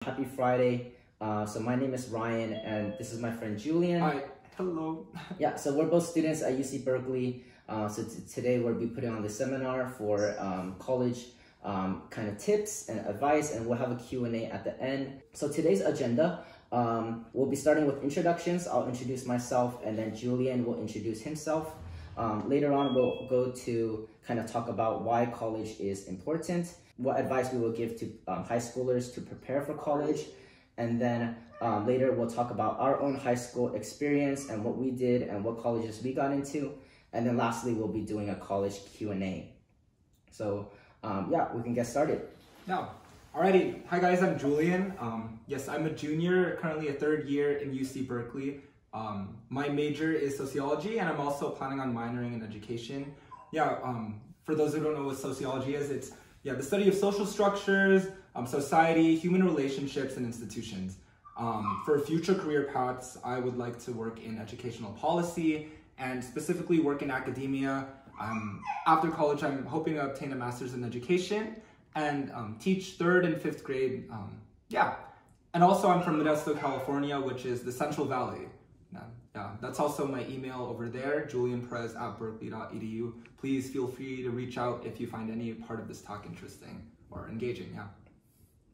Happy Friday. So my name is Ryan and this is my friend Julian. Hi. Hello. Yeah, so we're both students at UC Berkeley. So today we'll be putting on the seminar for college kind of tips and advice, and we'll have a Q&A at the end. So today's agenda, we'll be starting with introductions. I'll introduce myself and then Julian will introduce himself. Later on, we'll go to kind of talk about why college is important, what advice we will give to high schoolers to prepare for college, and then later we'll talk about our own high school experience and what we did and what colleges we got into, and then lastly we'll be doing a college Q&A. So yeah, we can get started. Yeah. Alrighty. Hi guys, I'm Julian. Yes, I'm a junior, currently a third year in UC Berkeley. My major is sociology, and I'm also planning on minoring in education. Yeah, for those who don't know what sociology is, it's the study of social structures, society, human relationships, and institutions. For future career paths, I would like to work in educational policy and specifically work in academia. After college, I'm hoping to obtain a master's in education and teach 3rd and 5th grade. And also I'm from Modesto, California, which is the Central Valley. Yeah, that's also my email over there, julianperez@berkeley.edu. Please feel free to reach out if you find any part of this talk interesting or engaging.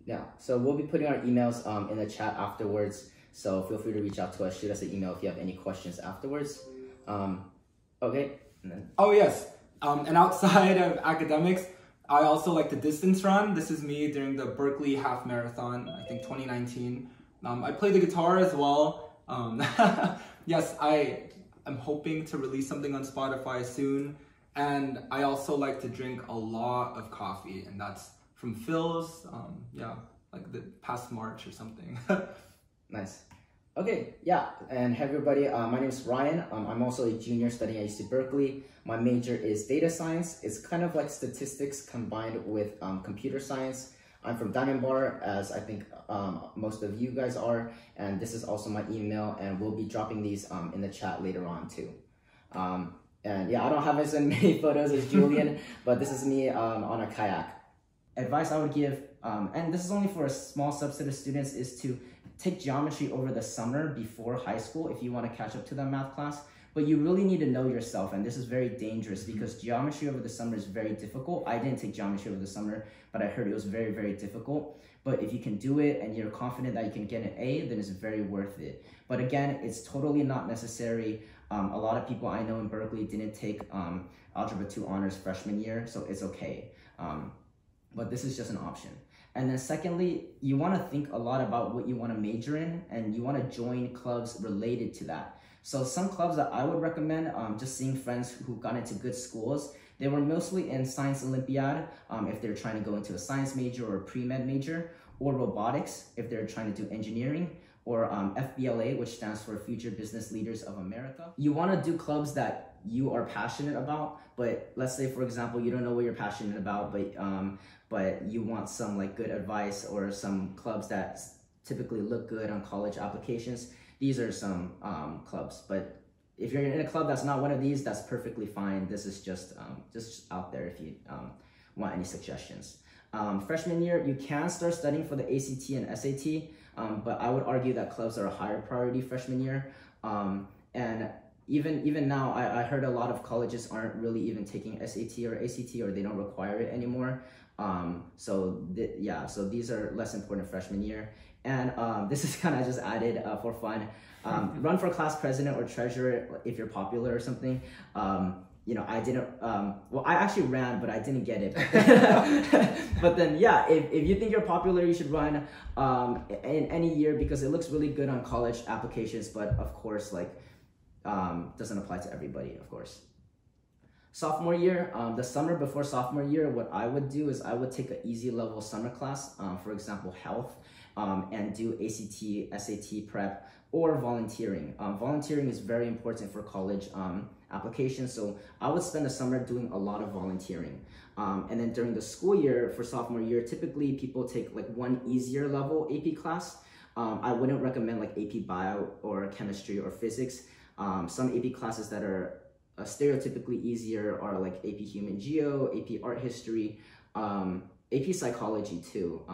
Yeah, so we'll be putting our emails in the chat afterwards, so feel free to reach out to us, shoot us an email if you have any questions afterwards. Okay. And then... Oh yes, and outside of academics, I also like to distance run. This is me during the Berkeley Half Marathon, I think 2019. I play the guitar as well. Yes, I am hoping to release something on Spotify soon. And I also like to drink a lot of coffee, and that's from Phil's, like the past March or something. Nice. Okay, yeah, and hey everybody, my name is Ryan. I'm also a junior studying at UC Berkeley. My major is data science. It's kind of like statistics combined with computer science. I'm from Diamond Bar, as I think most of you guys are, and this is also my email, and we'll be dropping these in the chat later on too. And yeah, I don't have as many photos as Julian, but this is me on a kayak. Advice I would give, and this is only for a small subset of students, is to take geometry over the summer before high school if you want to catch up to that math class. But you really need to know yourself, and this is very dangerous because geometry over the summer is very difficult. I didn't take geometry over the summer, but I heard it was very, very difficult. But if you can do it and you're confident that you can get an A, then it's very worth it. But again, it's totally not necessary. A lot of people I know in Berkeley didn't take Algebra 2 honors freshman year, so it's okay. But this is just an option. And then secondly, you want to think a lot about what you want to major in, and you want to join clubs related to that. So some clubs that I would recommend, just seeing friends who got into good schools, they were mostly in Science Olympiad, if they're trying to go into a science major or a pre-med major, or robotics, if they're trying to do engineering, or FBLA, which stands for Future Business Leaders of America. You want to do clubs that you are passionate about, but let's say, for example, you don't know what you're passionate about, but you want some like good advice or some clubs that typically look good on college applications. These are some clubs, but if you're in a club that's not one of these, that's perfectly fine. This is just out there if you want any suggestions. Freshman year, you can start studying for the ACT and SAT, but I would argue that clubs are a higher priority freshman year. And even now, I heard a lot of colleges aren't really even taking SAT or ACT, or they don't require it anymore. So these are less important freshman year. And this is kind of just added for fun. Run for class president or treasurer if you're popular or something. You know, I didn't, well, I actually ran, but I didn't get it. But then, yeah, if you think you're popular, you should run in any year because it looks really good on college applications, but of course, like, doesn't apply to everybody, of course. Sophomore year, the summer before sophomore year, what I would do is I would take an easy level summer class, for example, health, and do ACT, SAT prep, or volunteering. Volunteering is very important for college applications, so I would spend the summer doing a lot of volunteering. And then during the school year, for sophomore year, typically people take like one easier level AP class. I wouldn't recommend like AP Bio or Chemistry or Physics. Some AP classes that are stereotypically easier are like AP Human Geo, AP Art History, AP Psychology too.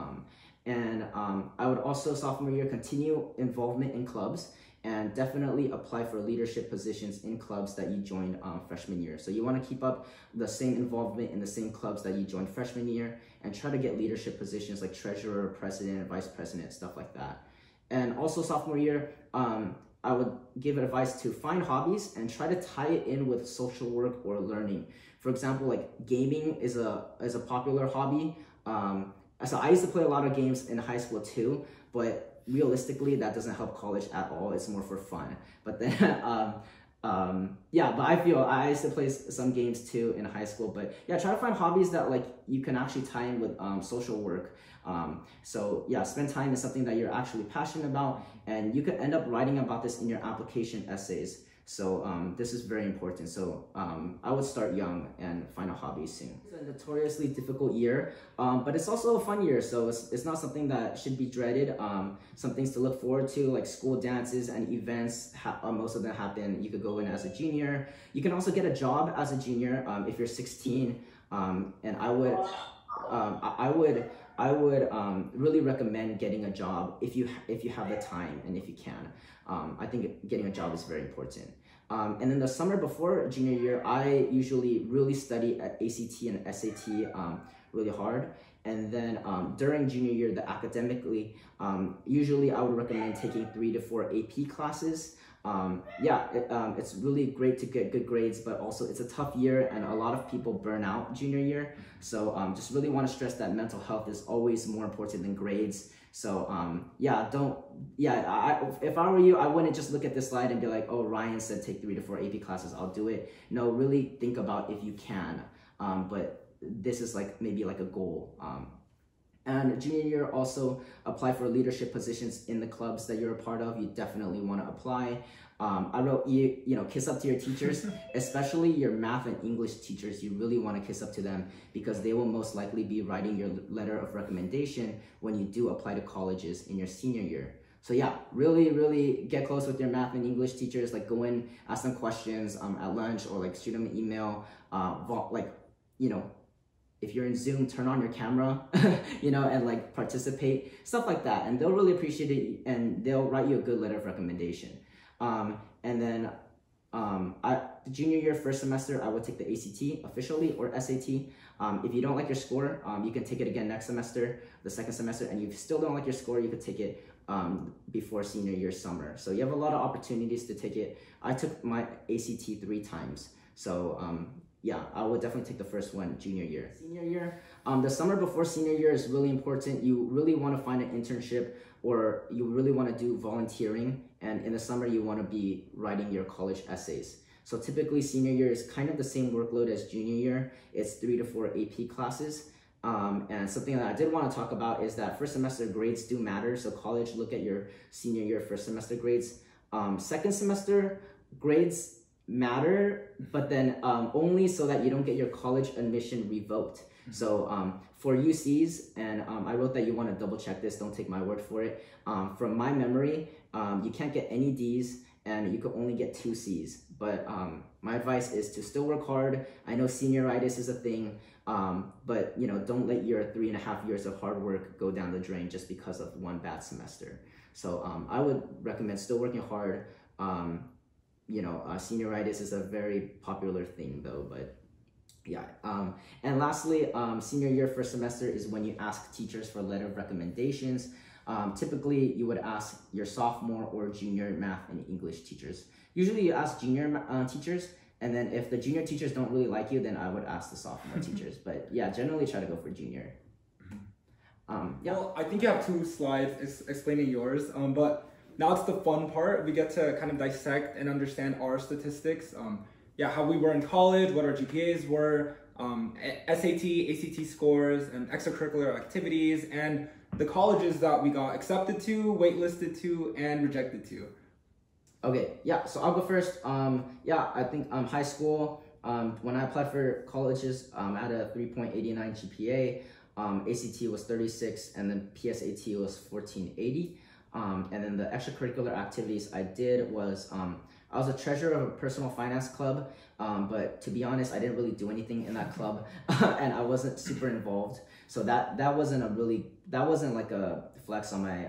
And I would also, sophomore year, continue involvement in clubs and definitely apply for leadership positions in clubs that you joined freshman year. So you want to keep up the same involvement in the same clubs that you joined freshman year and try to get leadership positions like treasurer, president, vice president, stuff like that. And also sophomore year, I would give advice to find hobbies and try to tie it in with social work or learning. For example, like gaming is a popular hobby. So I used to play a lot of games in high school too, but realistically, that doesn't help college at all. It's more for fun. But then, yeah, but I feel I used to play some games too in high school. But yeah, try to find hobbies that like you can actually tie in with social work. So yeah, spend time in something that you're actually passionate about, and you could end up writing about this in your application essays. So this is very important. So I would start young and find a hobby soon. It's a notoriously difficult year, but it's also a fun year. So it's not something that should be dreaded. Some things to look forward to, like school dances and events. Most of them happen. You could go in as a junior. You can also get a job as a junior if you're 16. And I would really recommend getting a job if you have the time and if you can. I think getting a job is very important. And then the summer before junior year, I usually really study at ACT and SAT really hard. And then during junior year, academically, usually I would recommend taking 3 to 4 AP classes. It's really great to get good grades, but also it's a tough year and a lot of people burn out junior year. So just really want to stress that mental health is always more important than grades. So if I were you, I wouldn't just look at this slide and be like, oh, Ryan said take 3 to 4 AP classes, I'll do it. No, really think about if you can. But this is like maybe like a goal. And junior year, also apply for leadership positions in the clubs that you're a part of. You definitely want to apply. I wrote, kiss up to your teachers, especially your math and English teachers. You really want to kiss up to them because they will most likely be writing your letter of recommendation when you do apply to colleges in your senior year. So yeah, really, really get close with your math and English teachers. Like go in, ask them questions at lunch or like shoot them an email. If you're in Zoom, turn on your camera, and like participate, stuff like that. And they'll really appreciate it and they'll write you a good letter of recommendation. And then the junior year, first semester, I would take the ACT officially or SAT. If you don't like your score, you can take it again next semester, the second semester, and you still don't like your score, you could take it before senior year summer. So you have a lot of opportunities to take it. I took my ACT 3 times. So yeah, I would definitely take the first one junior year. Senior year, the summer before senior year is really important. You really want to find an internship or you really want to do volunteering. And in the summer, you want to be writing your college essays. So typically senior year is kind of the same workload as junior year. It's 3 to 4 AP classes. And something that I did want to talk about is that first semester grades do matter. So college, look at your senior year first semester grades. Second semester grades matter, but then only so that you don't get your college admission revoked. So for UCs, and I wrote that you want to double check this, don't take my word for it. From my memory, you can't get any Ds and you could only get 2 Cs. But my advice is to still work hard. I know senioritis is a thing, but don't let your 3.5 years of hard work go down the drain just because of one bad semester. So I would recommend still working hard. Senioritis is a very popular thing though, but yeah. And lastly, senior year first semester is when you ask teachers for letter of recommendations. Typically, you would ask your sophomore or junior math and English teachers. Usually you ask junior teachers, and then if the junior teachers don't really like you, then I would ask the sophomore teachers. But yeah, generally try to go for junior. Yeah. Well, I think you have 2 slides explaining yours, but now it's the fun part. We get to kind of dissect and understand our statistics. How we were in college, what our GPAs were, SAT, ACT scores, and extracurricular activities, and the colleges that we got accepted to, waitlisted to, and rejected to. Okay, yeah, so I'll go first. I think high school, when I applied for colleges, I had a 3.89 GPA. ACT was 36, and then PSAT was 1480. And then the extracurricular activities I did was I was a treasurer of a personal finance club, but to be honest, I didn't really do anything in that club, and I wasn't super involved. So that wasn't like a flex on my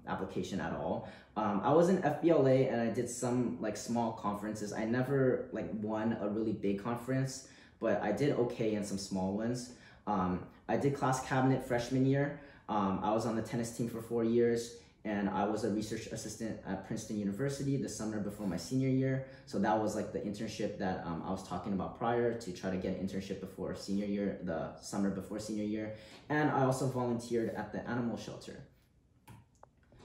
application at all. I was in FBLA and I did some like small conferences. I never like won a really big conference, but I did okay in some small ones. I did class cabinet freshman year. I was on the tennis team for 4 years, and I was a research assistant at Princeton University the summer before my senior year. So that was like the internship that I was talking about prior, to try to get an internship before senior year, the summer before senior year. And I also volunteered at the animal shelter.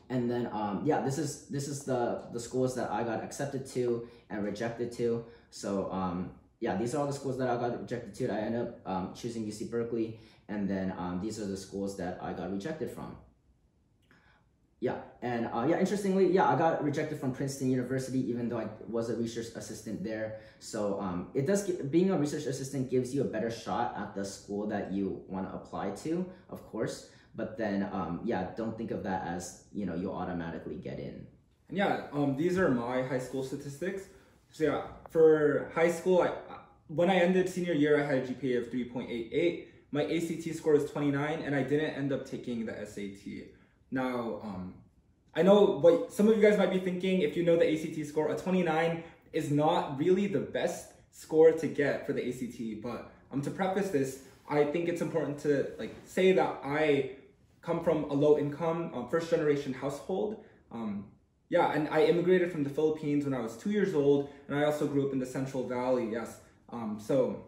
And then, yeah, this is the schools that I got accepted to and rejected to. So yeah, these are all the schools that I got rejected to. I ended up choosing UC Berkeley, and then these are the schools that I got rejected from. Yeah, and yeah, interestingly, yeah, I got rejected from Princeton University, even though I was a research assistant there. So it does being a research assistant gives you a better shot at the school that you want to apply to, of course. But then, yeah, don't think of that as, you know, you'll automatically get in. And yeah, these are my high school statistics. So yeah, for high school, when I ended senior year, I had a GPA of 3.88. My ACT score was 29, and I didn't end up taking the SAT. Now, I know what some of you guys might be thinking. If you know the ACT score, a 29 is not really the best score to get for the ACT. But to preface this, I think it's important to like say that I come from a low-income, first-generation household. Yeah, and I immigrated from the Philippines when I was 2 years old, and I also grew up in the Central Valley, yes. So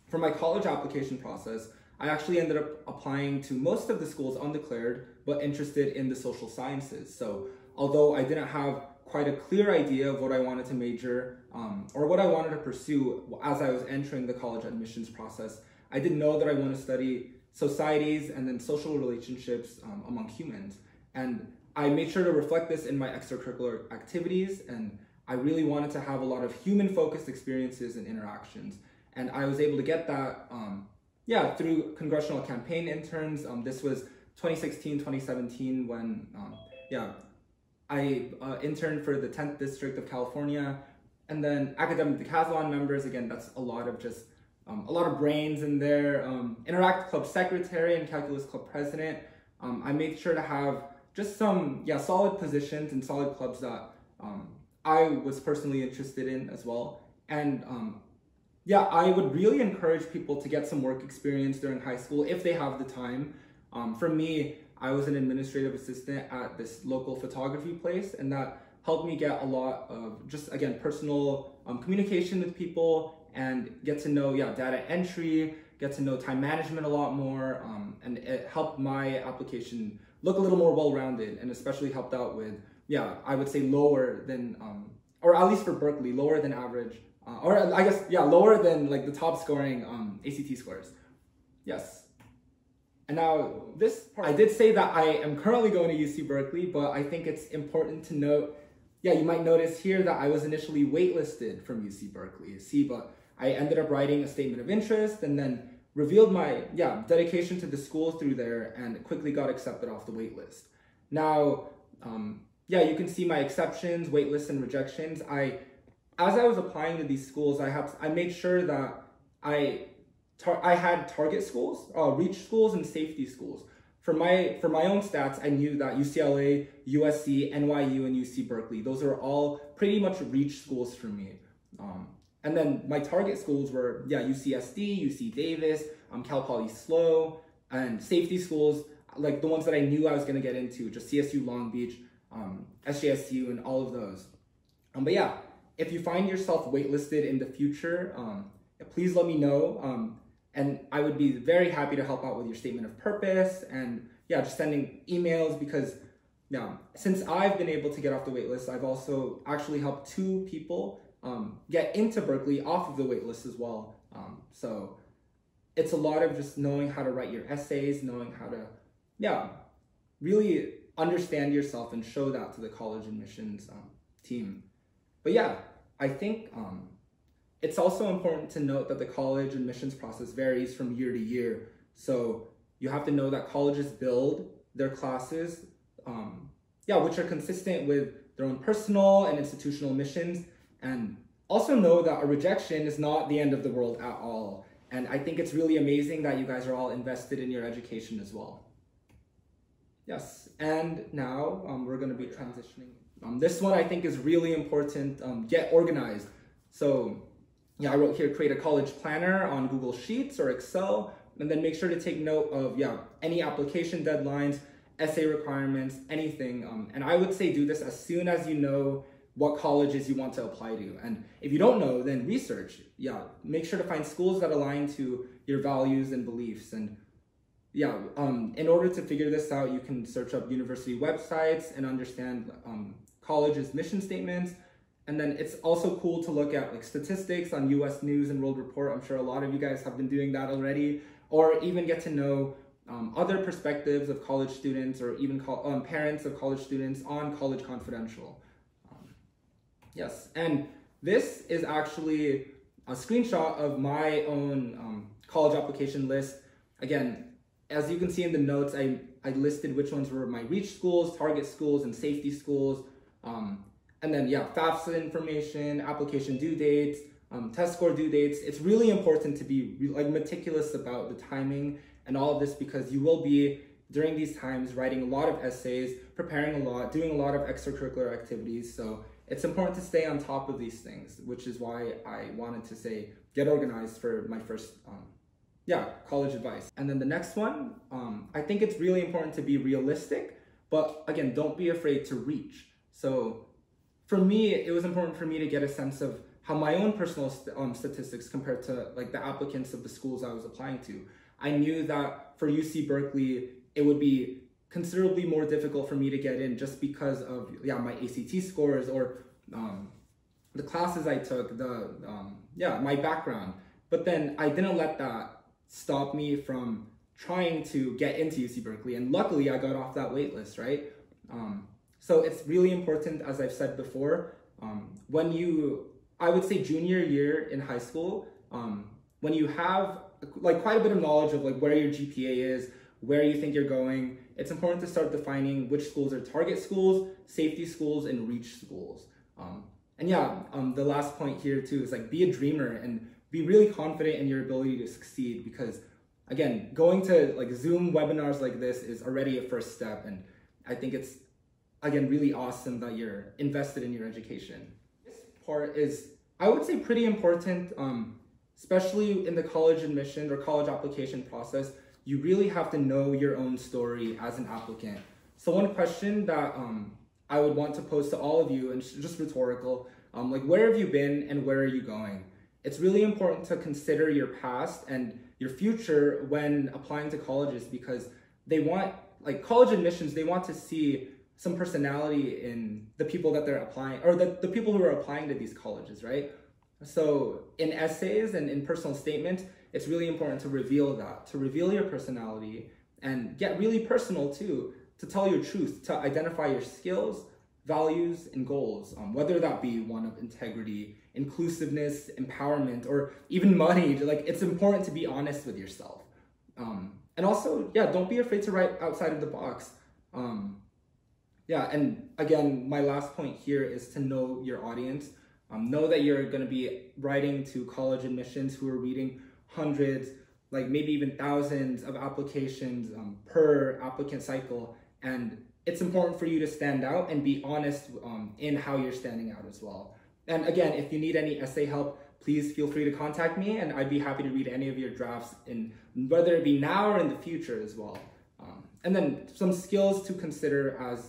for my college application process, I actually ended up applying to most of the schools undeclared, but interested in the social sciences. So although I didn't have quite a clear idea of what I wanted to major or what I wanted to pursue as I was entering the college admissions process, I did know that I want to study societies and then social relationships among humans. And I made sure to reflect this in my extracurricular activities, and I really wanted to have a lot of human-focused experiences and interactions. And I was able to get that yeah, through congressional campaign interns. This was 2016, 2017 when yeah, I interned for the 10th District of California. And then academic decathlon members, again, that's a lot of just a lot of brains in there. Interact Club Secretary and Calculus Club President. I made sure to have just some, yeah, solid positions and solid clubs that I was personally interested in as well. And yeah, I would really encourage people to get some work experience during high school if they have the time. For me, I was an administrative assistant at this local photography place, and that helped me get a lot of just, again, personal communication with people and get to know, yeah, data entry, get to know time management a lot more, and it helped my application look a little more well-rounded, and especially helped out with, yeah, I would say lower than, or at least for Berkeley, lower than average, or I guess, yeah, lower than like the top scoring ACT scores. Yes. And now this part, I did say that I am currently going to UC Berkeley, but I think it's important to note, yeah, you might notice here that I was initially waitlisted from UC Berkeley. See, but I ended up writing a statement of interest and then revealed my, yeah, dedication to the school through there, and quickly got accepted off the waitlist. Now, yeah, you can see my exceptions, waitlists, and rejections. As I was applying to these schools, I made sure that I had target schools, reach schools, and safety schools. For my own stats, I knew that UCLA, USC, NYU, and UC Berkeley, those are all pretty much reach schools for me. And then my target schools were, yeah, UCSD, UC Davis, Cal Poly SLO, and safety schools, like the ones that I knew I was going to get into, just CSU Long Beach, SJSU, and all of those. But yeah, if you find yourself waitlisted in the future, please let me know. And I would be very happy to help out with your statement of purpose and, yeah, just sending emails, because, yeah, since I've been able to get off the waitlist, I've also actually helped 2 people get into Berkeley off of the waitlist as well. So it's a lot of just knowing how to write your essays, knowing how to, yeah, really understand yourself and show that to the college admissions team. But yeah, I think it's also important to note that the college admissions process varies from year to year. So you have to know that colleges build their classes which are consistent with their own personal and institutional missions. And also know that a rejection is not the end of the world at all. And I think it's really amazing that you guys are all invested in your education as well. Yes, and now we're going to be transitioning. This one I think is really important. Get organized. So I wrote here, create a college planner on Google Sheets or Excel, and then make sure to take note of any application deadlines, essay requirements, anything. And I would say do this as soon as you know what colleges you want to apply to. And if you don't know, then research. Make sure to find schools that align to your values and beliefs. And in order to figure this out, you can search up university websites and understand colleges' mission statements. And then it's also cool to look at statistics on US News and World Report. I'm sure a lot of you guys have been doing that already. Or even get to know other perspectives of college students, or even parents of college students on College Confidential. Yes, and this is actually a screenshot of my own college application list. Again, as you can see in the notes, I listed which ones were my reach schools, target schools, and safety schools. And then FAFSA information, application due dates, test score due dates. It's really important to be meticulous about the timing and all of this, because you will be, during these times, writing a lot of essays, preparing a lot, doing a lot of extracurricular activities. So it's important to stay on top of these things, which is why I wanted to say, get organized for my first, college advice. And then the next one, I think it's really important to be realistic, but again, don't be afraid to reach. So for me, it was important for me to get a sense of how my own personal statistics compared to the applicants of the schools I was applying to. I knew that for UC Berkeley, it would be considerably more difficult for me to get in just because of my ACT scores, or the classes I took, my background. But then I didn't let that stop me from trying to get into UC Berkeley, and luckily I got off that wait list, right? So it's really important, as I've said before, I would say junior year in high school, when you have quite a bit of knowledge of where your GPA is, where you think you're going, it's important to start defining which schools are target schools, safety schools, and reach schools. The last point here too is be a dreamer and be really confident in your ability to succeed, because again, going to Zoom webinars like this is already a first step, and I think it's really awesome that you're invested in your education. This part is, I would say, pretty important, especially in the college admission or college application process. You really have to know your own story as an applicant. So one question that I would want to pose to all of you, and just rhetorical, where have you been and where are you going? It's really important to consider your past and your future when applying to colleges, because they want, college admissions, they want to see some personality in the people that they're applying, or the people who are applying to these colleges, right? So in essays and in personal statements, it's really important to reveal that, to reveal your personality, and get really personal too, to tell your truth, to identify your skills, values, and goals, whether that be one of integrity, inclusiveness, empowerment, or even money. It's important to be honest with yourself. And also, don't be afraid to write outside of the box. And again, my last point here is to know your audience. Know that you're going to be writing to college admissions who are reading hundreds, maybe even thousands of applications per applicant cycle. And it's important for you to stand out and be honest in how you're standing out as well. And again, if you need any essay help, please feel free to contact me, and I'd be happy to read any of your drafts, whether it be now or in the future as well. And then some skills to consider as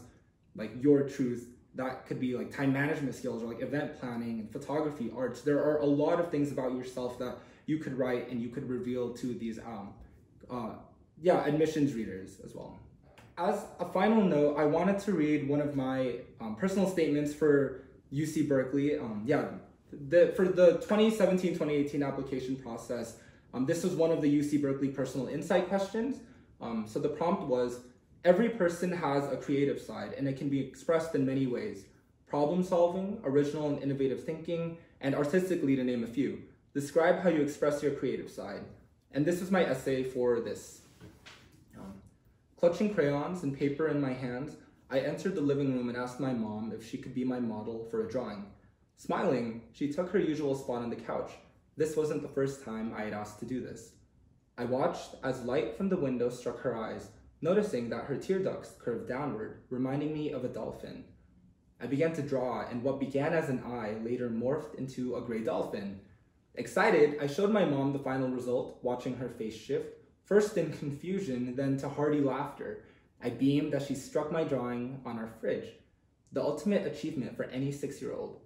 your truth. That could be time management skills, or event planning and photography, arts. There are a lot of things about yourself that you could write and you could reveal to these admissions readers as well. As a final note, I wanted to read one of my personal statements for UC Berkeley. For the 2017-2018 application process, this was one of the UC Berkeley personal insight questions. So the prompt was, every person has a creative side, and it can be expressed in many ways: problem solving, original and innovative thinking, and artistically, to name a few. Describe how you express your creative side. And this was my essay for this. Clutching crayons and paper in my hands, I entered the living room and asked my mom if she could be my model for a drawing. Smiling, she took her usual spot on the couch. This wasn't the first time I had asked to do this. I watched as light from the window struck her eyes, noticing that her tear ducts curved downward, reminding me of a dolphin. I began to draw, and what began as an eye later morphed into a gray dolphin. Excited, I showed my mom the final result, watching her face shift, first in confusion, then to hearty laughter. I beamed as she struck my drawing on our fridge, the ultimate achievement for any 6-year-old.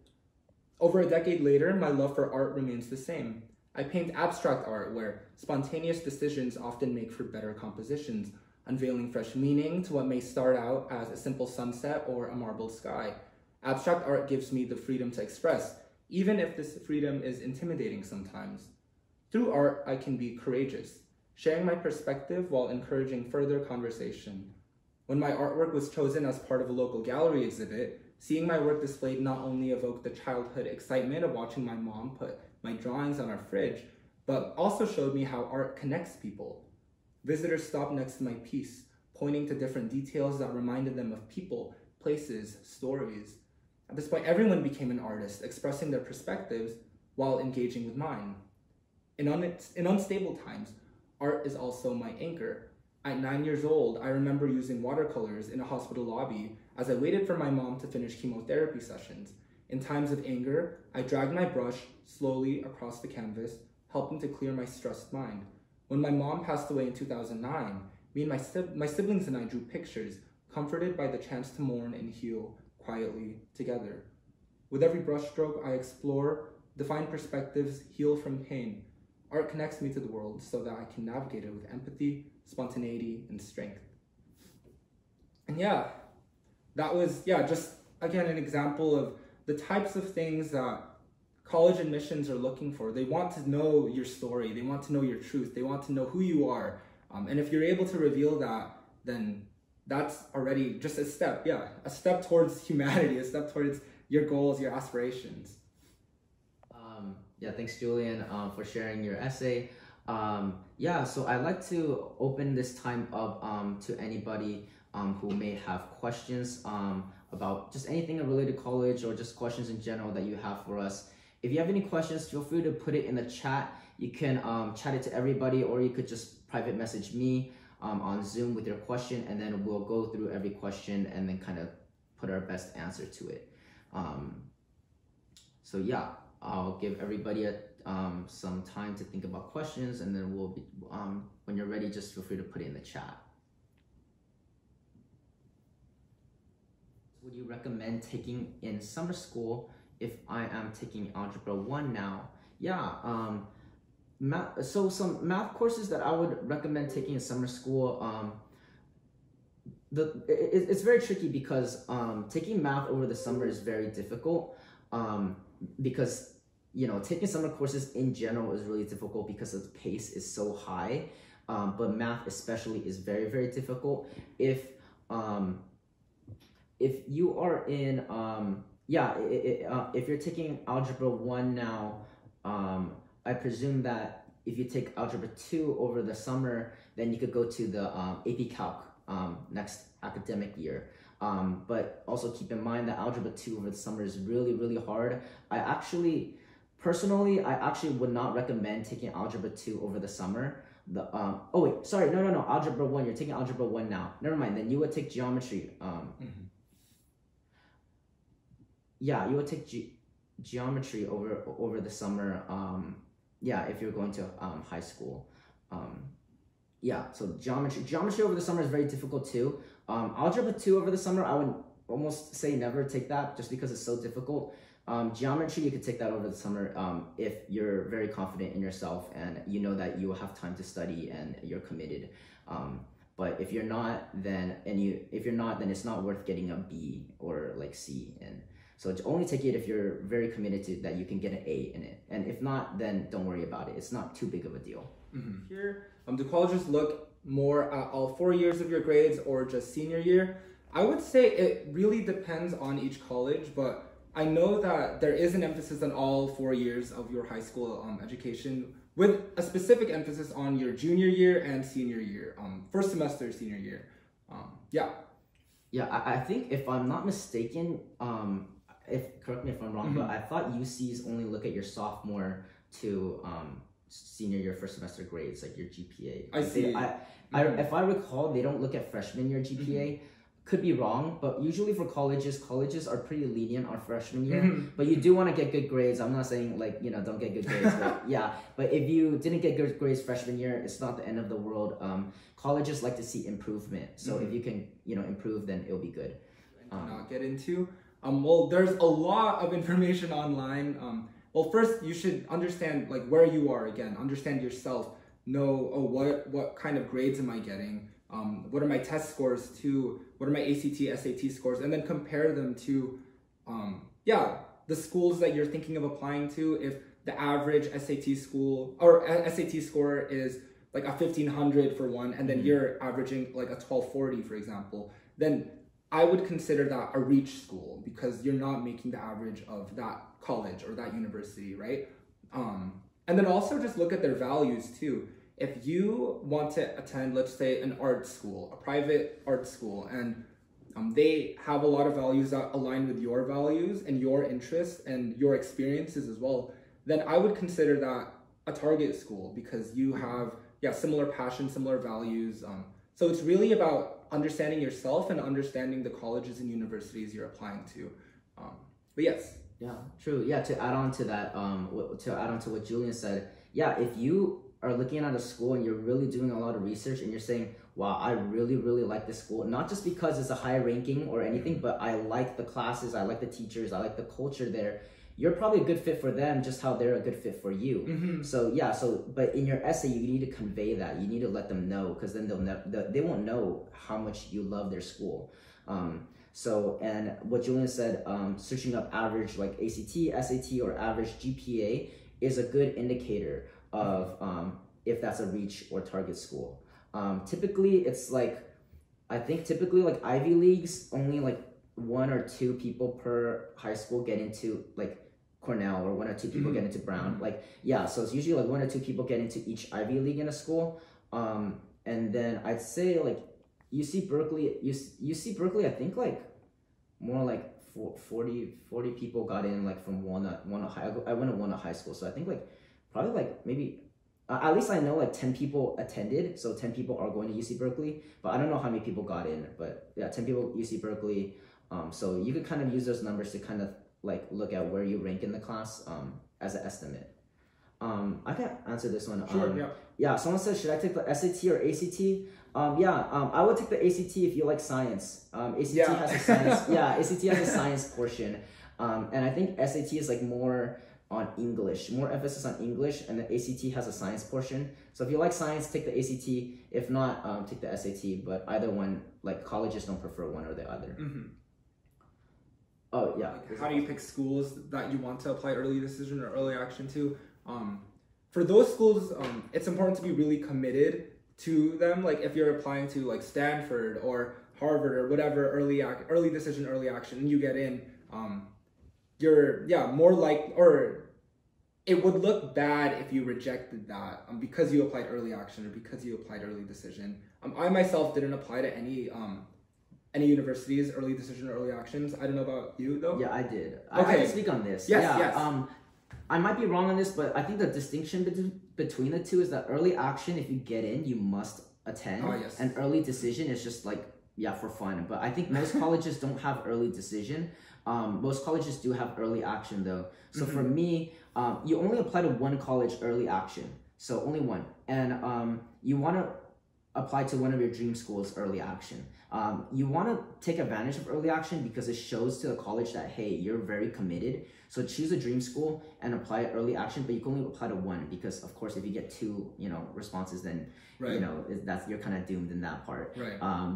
Over a decade later, my love for art remains the same. I paint abstract art where spontaneous decisions often make for better compositions, unveiling fresh meaning to what may start out as a simple sunset or a marbled sky. Abstract art gives me the freedom to express, even if this freedom is intimidating sometimes. Through art, I can be courageous, sharing my perspective while encouraging further conversation. When my artwork was chosen as part of a local gallery exhibit, seeing my work displayed not only evoked the childhood excitement of watching my mom put my drawings on our fridge, but also showed me how art connects people. Visitors stopped next to my piece, pointing to different details that reminded them of people, places, stories. At this point, everyone became an artist, expressing their perspectives while engaging with mine. In unstable times, art is also my anchor. At 9 years old, I remember using watercolors in a hospital lobby as I waited for my mom to finish chemotherapy sessions. In times of anger, I dragged my brush slowly across the canvas, helping to clear my stressed mind. When my mom passed away in 2009, me and my siblings and I drew pictures, comforted by the chance to mourn and heal quietly together. With every brushstroke, I explore, define perspectives, heal from pain. Art connects me to the world so that I can navigate it with empathy, spontaneity, and strength. And yeah, that was, just again, an example of the types of things that college admissions are looking for. They want to know your story. They want to know your truth. They want to know who you are. And if you're able to reveal that, then that's already just a step towards humanity, a step towards your goals, your aspirations. Thanks, Julian, for sharing your essay. So I'd like to open this time up to anybody who may have questions about just anything related to college or just questions in general that you have for us. If you have any questions, feel free to put it in the chat. You can chat it to everybody, or you could just private message me on Zoom with your question, and then we'll go through every question and then kind of put our best answer to it. I'll give everybody some time to think about questions, and then we'll be, when you're ready, just feel free to put it in the chat. Would you recommend taking in summer school if I am taking Algebra 1 now? So some math courses that I would recommend taking in summer school, it's very tricky because taking math over the summer is very difficult because taking summer courses in general is really difficult because the pace is so high, but math especially is very, very difficult. If you are in, if you're taking Algebra 1 now, I presume that if you take Algebra 2 over the summer, then you could go to the AP Calc next academic year. But also keep in mind that Algebra 2 over the summer is really, really hard. Personally, I actually would not recommend taking Algebra 2 over the summer. Algebra 1, you're taking Algebra 1 now. Never mind, then you would take geometry. You would take geometry over the summer, if you're going to high school. So geometry over the summer is very difficult too. Algebra 2 over the summer, I would almost say never take that just because it's so difficult. Geometry, you could take that over the summer if you're very confident in yourself and you know that you will have time to study and you're committed. But if you're not, then it's not worth getting a B or like C. And so only take it if you're very committed to that you can get an A in it. And if not, then don't worry about it. It's not too big of a deal. Here, do colleges look more at all 4 years of your grades or just senior year? I would say it really depends on each college, but I know that there is an emphasis on all 4 years of your high school education, with a specific emphasis on your junior year and senior year, first semester, senior year. Yeah, I think if I'm not mistaken, if correct me if I'm wrong, but I thought UCs only look at your sophomore to senior year first semester grades, like your GPA. I see. If I recall, they don't look at freshman year GPA. Could be wrong, but usually for colleges are pretty lenient on freshman year. But you do want to get good grades. I'm not saying like, don't get good grades, but yeah. But if you didn't get good grades freshman year, it's not the end of the world. Colleges like to see improvement. So if you can, improve, then it'll be good. Not get into. Well, there's a lot of information online. Well, first you should understand like where you are again. Understand yourself. Know what kind of grades am I getting? What are my test scores to? What are my ACT, SAT scores? And then compare them to, the schools that you're thinking of applying to. If the average SAT school or SAT score is like a 1500 for one, and then you're averaging like a 1240, for example, then I would consider that a reach school because you're not making the average of that college or that university, right? And then also just look at their values too. If you want to attend, let's say, an art school, a private art school, and they have a lot of values that align with your values and your interests and your experiences as well, then I would consider that a target school because you have, similar passions, similar values. So it's really about understanding yourself and understanding the colleges and universities you're applying to. But yes. Yeah, true. Yeah, to add on to that, to add on to what Julian said, if you are looking at a school and you're really doing a lot of research and you're saying, wow, I really, really like this school, not just because it's a high ranking or anything, but I like the classes, I like the teachers, I like the culture there, you're probably a good fit for them just how they're a good fit for you. But in your essay, you need to convey that. You need to let them know because then they won't know how much you love their school. And what Julian said, searching up average like ACT, SAT, or average GPA is a good indicator of if that's a reach or target school. Typically, it's like, I think typically like Ivy Leagues, only like 1 or 2 people per high school get into like Cornell, or 1 or 2 people get into Brown. So it's usually like 1 or 2 people get into each Ivy League in a school. And then I'd say like UC Berkeley, I think like more like 40 people got in like from Walnut High. I went to Walnut High School, so I think like probably like maybe at least I know like 10 people attended, so 10 people are going to UC Berkeley, but I don't know how many people got in, but 10 people UC Berkeley. So you could kind of use those numbers to kind of like look at where you rank in the class as an estimate. I can answer this one. Sure, someone says, should I take the SAT or ACT? I would take the ACT if you like science. ACT has a science. ACT has a science portion, and I think SAT is like more on English, more emphasis on English, and the ACT has a science portion. So if you like science, take the ACT. If not, take the SAT. But either one, like colleges don't prefer one or the other. Oh yeah. How do you pick schools that you want to apply early decision or early action to? For those schools, it's important to be really committed to them. Like if you're applying to like Stanford or Harvard or whatever early decision, early action, and you get in, you're more like, or it would look bad if you rejected that because you applied early action or because you applied early decision. I myself didn't apply to any universities early decision or early actions. I don't know about you though. Yeah, I did. I can speak on this. Yes. I might be wrong on this, but I think the distinction between the two is that early action, if you get in, you must attend. And early decision is just like, for fun. But I think most colleges don't have early decision. Most colleges do have early action though. So for me, you only apply to one college early action. So only one. And you want to apply to one of your dream schools early action. You want to take advantage of early action because it shows to the college that, hey, you're very committed. So choose a dream school and apply early action, but you can only apply to one because, of course, if you get 2, responses, then you're kind of doomed in that part.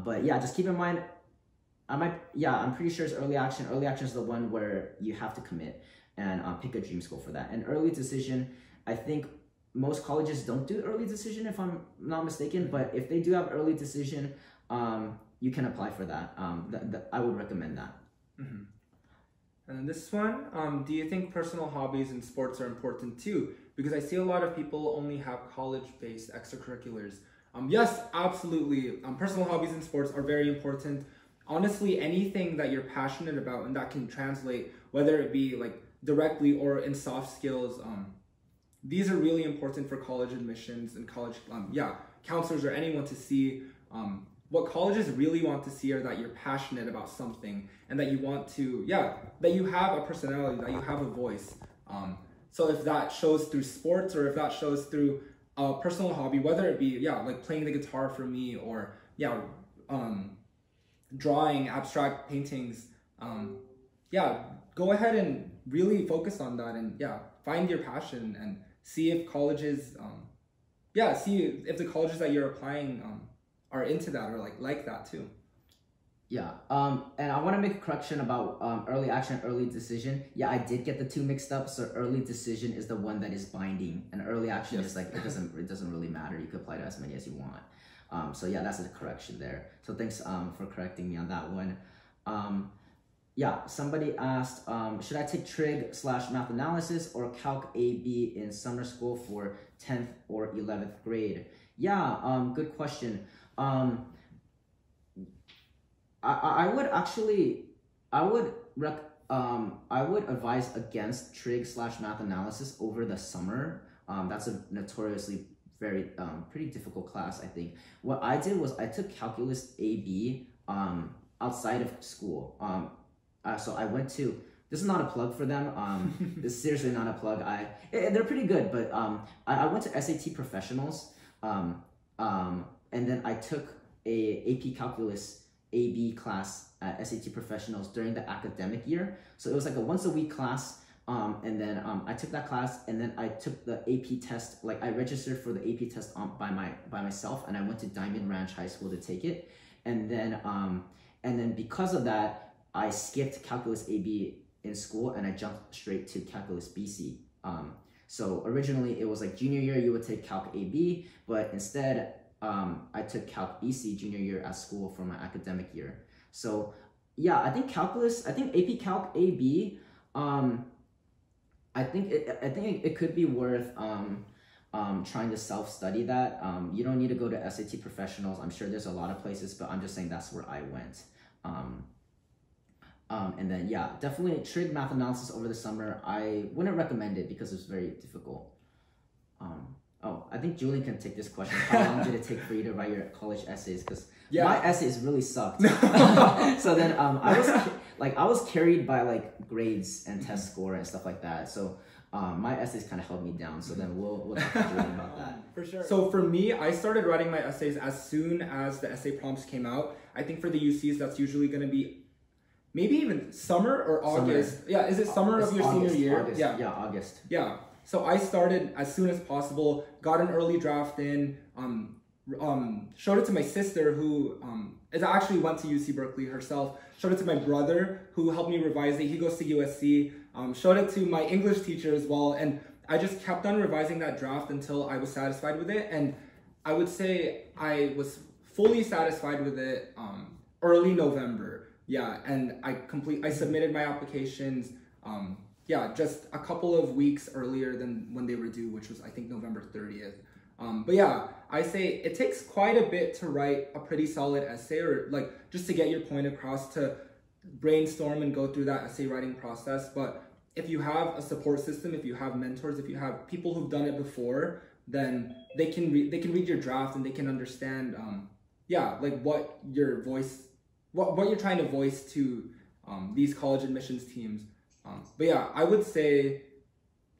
But just keep in mind, I'm pretty sure it's early action. Early action is the one where you have to commit and pick a dream school for that. And early decision, I think most colleges don't do early decision, if I'm not mistaken. But if they do have early decision, you can apply for that. I would recommend that. And this one, do you think personal hobbies and sports are important too? Because I see a lot of people only have college-based extracurriculars. Yes, absolutely. Personal hobbies and sports are very important. honestly, anything that you're passionate about and that can translate, whether it be like directly or in soft skills, these are really important for college admissions and college, counselors or anyone to see. What colleges really want to see are that you're passionate about something and that you want to, that you have a personality, that you have a voice. So if that shows through sports or if that shows through a personal hobby, whether it be, like playing the guitar for me or, drawing abstract paintings, go ahead and really focus on that and find your passion and see if colleges, see if the colleges that you're applying are into that or like that too. Yeah, and I want to make a correction about early action, early decision. Yeah, I did get the two mixed up. So early decision is the one that is binding, and early action is like it doesn't really matter. You could apply to as many as you want. So yeah, that's a correction there. So thanks for correcting me on that one. Somebody asked, should I take trig/math analysis or calc AB in summer school for 10th or 11th grade? Yeah, good question. I would advise against trig/math analysis over the summer. That's a notoriously very pretty difficult class, I think. What I did was I took calculus AB outside of school. So I went to, this is not a plug for them. This is seriously not a plug. They're pretty good, but I went to SAT Professionals, and then I took a AP Calculus AB class at SAT Professionals during the academic year. So it was like a once a week class, and then I took that class, and then I took the AP test. Like I registered for the AP test by myself, and I went to Diamond Ranch High School to take it, and then because of that, I skipped Calculus AB in school and I jumped straight to Calculus BC. So originally it was like junior year you would take Calc AB, but instead I took Calc BC junior year at school for my academic year. So yeah, I think AP Calc AB, I think it could be worth trying to self-study that. You don't need to go to SAT Professionals. I'm sure there's a lot of places, but I'm just saying that's where I went. And then definitely trig math analysis over the summer. I wouldn't recommend it because it's very difficult. I think Julian can take this question. How long did it take for you to write your college essays? Because my essays really sucked. So then I was carried by like grades and test score and stuff like that. So my essays kind of held me down. So then we'll talk to Julian about that. For sure. So for me, I started writing my essays as soon as the essay prompts came out. I think for the UCs, that's usually going to be maybe even summer or August. Summer. Yeah, is it summer of your senior year? August. Yeah, August. Yeah. So I started as soon as possible, got an early draft in, showed it to my sister who actually went to UC Berkeley herself, showed it to my brother who helped me revise it. He goes to USC, showed it to my English teacher as well. And I just kept on revising that draft until I was satisfied with it. And I would say I was fully satisfied with it early November. Yeah, and I submitted my applications, just a couple of weeks earlier than when they were due, which was I think November 30th. But yeah, I say it takes quite a bit to write a pretty solid essay, or like just to get your point across, to brainstorm and go through that essay writing process. But if you have a support system, if you have mentors, if you have people who've done it before, then they can read your draft and they can understand, like what your voice. What you're trying to voice to these college admissions teams. But yeah, I would say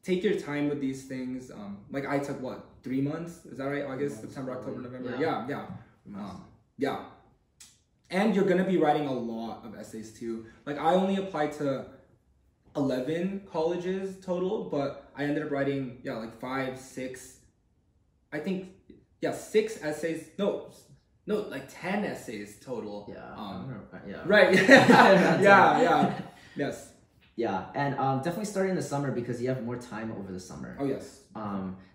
take your time with these things. Like I took 3 months? Is that right? August, September, October, November. Yeah. And you're gonna be writing a lot of essays too. Like I only applied to 11 colleges total, but I ended up writing 5, 6. I think 6 essays. No, like 10 essays total. Right. Yes. Yeah, and definitely starting in the summer because you have more time over the summer. Oh, yes.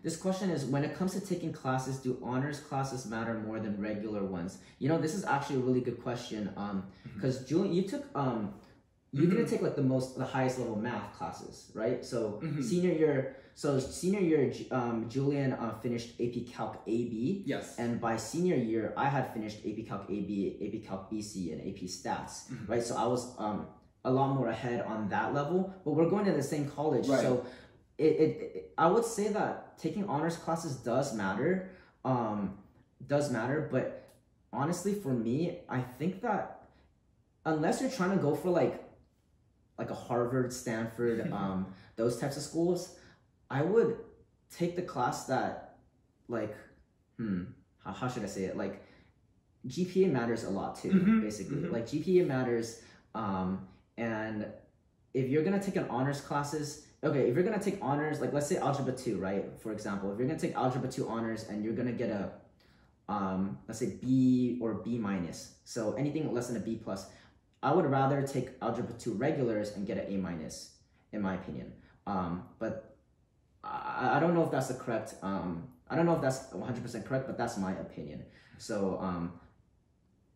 This question is, when it comes to taking classes, do honors classes matter more than regular ones? You know, this is actually a really good question because Julian, you didn't take like the highest level math classes, right? So senior year, Julian finished AP Calc AB. Yes. And by senior year, I had finished AP Calc AB, AP Calc BC, and AP Stats, right? So I was a lot more ahead on that level, but we're going to the same college, right. So I would say that taking honors classes does matter, but honestly, for me, I think that unless you're trying to go for like a Harvard, Stanford, those types of schools, I would take the class that like, how should I say it? Like GPA matters a lot too, basically. Like GPA matters, and if you're gonna take an honors classes, okay, if you're gonna take honors, like let's say Algebra 2, right? For example, if you're gonna take Algebra 2 honors and you're gonna get a, let's say B or B minus, so anything less than a B plus, I would rather take Algebra 2 regulars and get an A minus, in my opinion. But I don't know if that's the correct, I don't know if that's 100% correct, but that's my opinion. So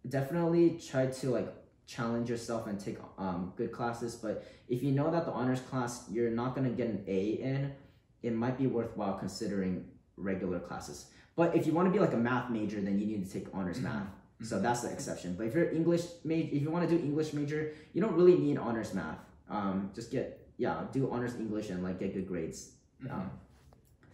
definitely try to like challenge yourself and take good classes, but if you know that the honors class you're not going to get an A in, it might be worthwhile considering regular classes. But if you want to be like a math major, then you need to take honors math. So that's the exception. But if you're English major, if you want to do English major, you don't really need honors math. Just do honors English and like get good grades.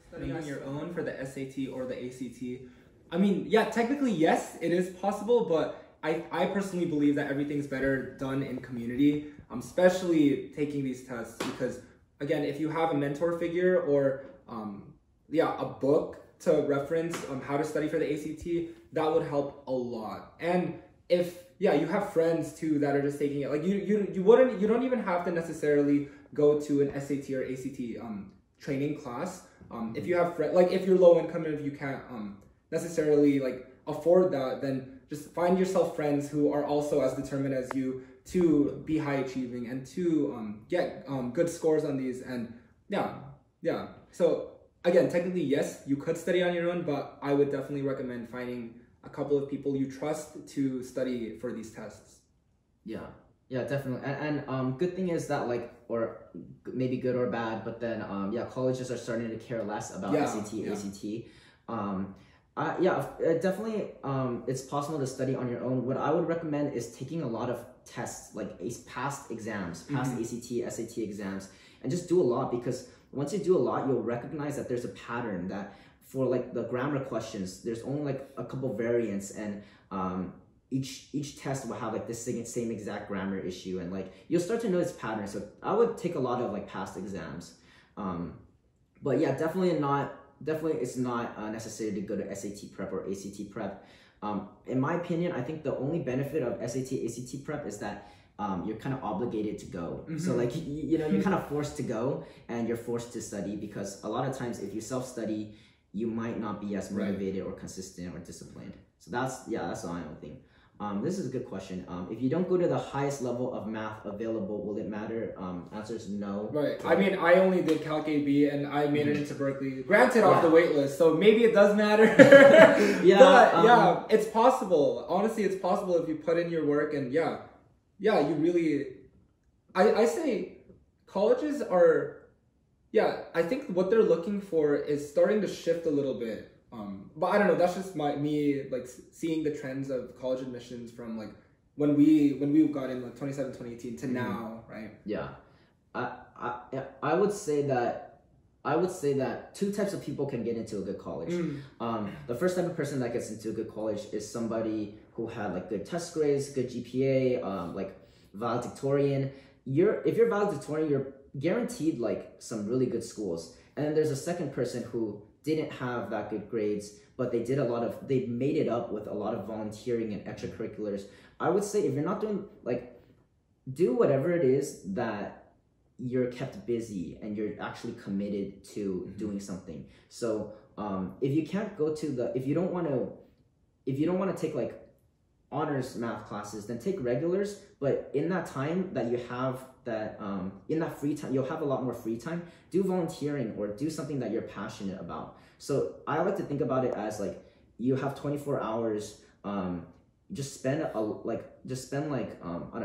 Studying on your own for the SAT or the ACT. I mean, yeah, technically yes, it is possible, but I personally believe that everything's better done in community, especially taking these tests, because again, if you have a mentor figure or a book to reference how to study for the ACT, that would help a lot. And if you have friends too that are just taking it, like you don't even have to necessarily go to an SAT or ACT training class. If you have like if you're low income and if you can't necessarily like afford that, then just find yourself friends who are also as determined as you to be high achieving and to get good scores on these. And so again, technically yes, you could study on your own, but I would definitely recommend finding a couple of people you trust to study for these tests. Yeah, definitely. And good thing is that like, or maybe good or bad, but then colleges are starting to care less about SAT, ACT. Definitely it's possible to study on your own. What I would recommend is taking a lot of tests, like past exams, past ACT, SAT exams, and just do a lot, because once you do a lot, you'll recognize that there's a pattern, that for like the grammar questions, there's only like a couple variants, and each test will have like the same exact grammar issue, and like you'll start to notice patterns. So I would take a lot of like past exams, but yeah, definitely it's not necessary to go to SAT prep or ACT prep. In my opinion, I think the only benefit of SAT, ACT prep is that you're kind of obligated to go. So like, you're kind of forced to go, and you're forced to study, because a lot of times if you self-study, you might not be as motivated or consistent or disciplined. So that's the only thing. This is a good question. If you don't go to the highest level of math available, will it matter? Answer is no. Right. I mean, I only did Calc AB and I made it into Berkeley. Granted, off the wait list, so maybe it does matter. But it's possible. Honestly, it's possible if you put in your work, and you really. I say colleges are. I think what they're looking for is starting to shift a little bit. But I don't know, that's just me like seeing the trends of college admissions from like when we got in like 2017, 2018 to now, right? I would say that two types of people can get into a good college. The first type of person that gets into a good college is somebody who had like good test grades, good GPA, like valedictorian. If you're valedictorian, you're guaranteed like some really good schools. And then there's a second person who didn't have that good grades, but they made it up with a lot of volunteering and extracurriculars. I would say if you're not doing, like, do whatever it is that you're kept busy and you're actually committed to doing something. So if you can't go to if you don't want to take like honors math classes, then take regulars. But in that time that you have, in that free time, you'll have a lot more free time. Do volunteering or do something that you're passionate about. So I like to think about it as like you have 24 hours. Just spend I don't